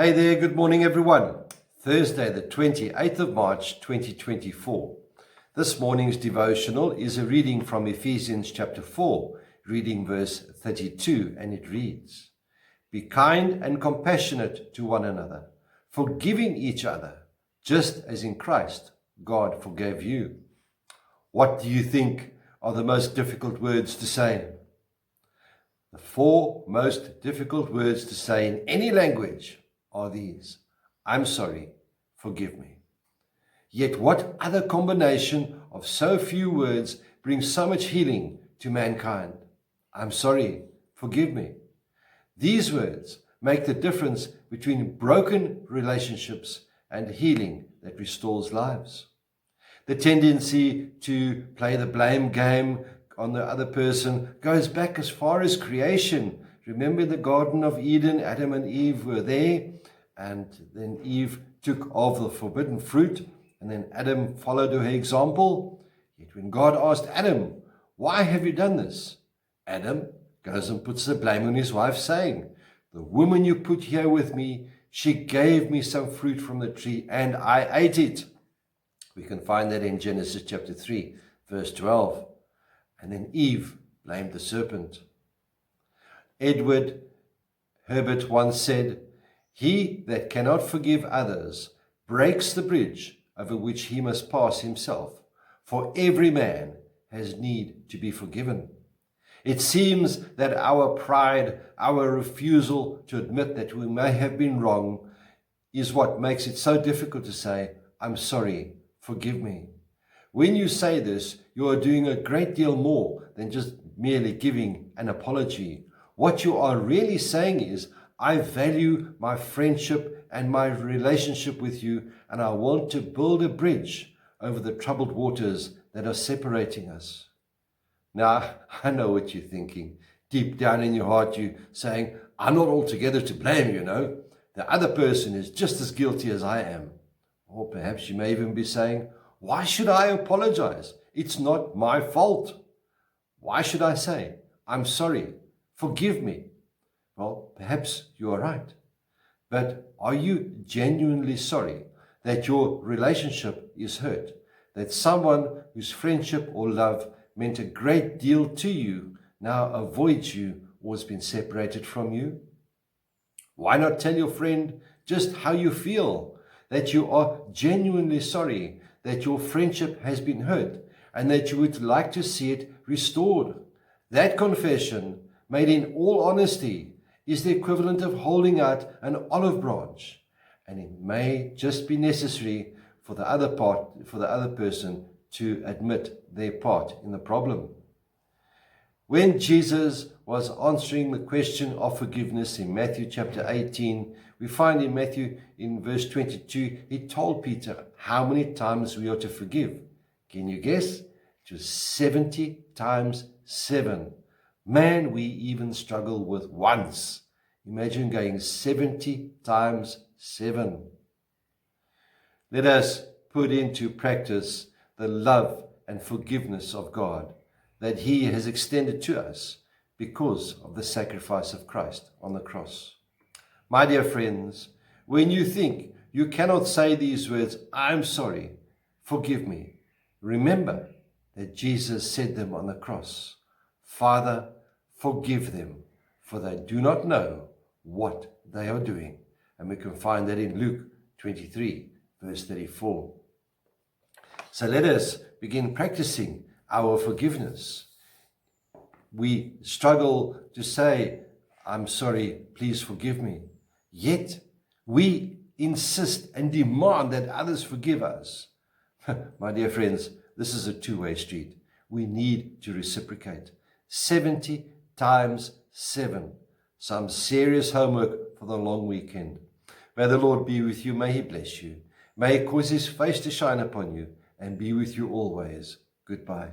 Hey there, good morning everyone. Thursday the 28th of March 2024. This morning's devotional is a reading from Ephesians chapter 4, reading verse 32, and it reads, "Be kind and compassionate to one another, forgiving each other, just as in Christ God forgave you." What do you think are the most difficult words to say? The four most difficult words to say in any language are these: I'm sorry, forgive me. Yet what other combination of so few words brings so much healing to mankind? I'm sorry, forgive me. These words make the difference between broken relationships and healing that restores lives. The tendency to play the blame game on the other person goes back as far as creation. Remember the Garden of Eden, Adam and Eve were there, and then Eve took of the forbidden fruit, and then Adam followed her example. Yet when God asked Adam, "Why have you done this?" Adam goes and puts the blame on his wife, saying, "The woman you put here with me, she gave me some fruit from the tree, and I ate it." We can find that in Genesis chapter 3, verse 12. And then Eve blamed the serpent. Edward Herbert once said, "He that cannot forgive others breaks the bridge over which he must pass himself, for every man has need to be forgiven." It seems that our pride, our refusal to admit that we may have been wrong, is what makes it so difficult to say, "I'm sorry, forgive me." When you say this, you are doing a great deal more than just merely giving an apology. What you are really saying is, I value my friendship and my relationship with you, and I want to build a bridge over the troubled waters that are separating us. Now, I know what you're thinking. Deep down in your heart, you're saying, I'm not altogether to blame, The other person is just as guilty as I am. Or perhaps you may even be saying, why should I apologize? It's not my fault. Why should I say, I'm sorry, forgive me? Well, perhaps you are right. But are you genuinely sorry that your relationship is hurt? That someone whose friendship or love meant a great deal to you now avoids you or has been separated from you? Why not tell your friend just how you feel? That you are genuinely sorry that your friendship has been hurt and that you would like to see it restored. That confession, made in all honesty, is the equivalent of holding out an olive branch, and it may just be necessary for the other person to admit their part in the problem. When Jesus was answering the question of forgiveness in Matthew chapter 18, we find in Matthew in verse 22, he told Peter how many times we are to forgive. Can you guess? It was 70 times 7. Man, we even struggle with once. Imagine going 70 times 7. Let us put into practice the love and forgiveness of God that He has extended to us because of the sacrifice of Christ on the cross. My dear friends, when you think you cannot say these words, I'm sorry, forgive me, remember that Jesus said them on the cross. Father, forgive them, for they do not know what they are doing. And we can find that in Luke 23, verse 34. So let us begin practicing our forgiveness. We struggle to say, I'm sorry, please forgive me. Yet we insist and demand that others forgive us. My dear friends, this is a two-way street. We need to reciprocate. 70 times 7. Some serious homework for the long weekend. May the Lord be with you. May He bless you. May He cause His face to shine upon you and be with you always. Goodbye.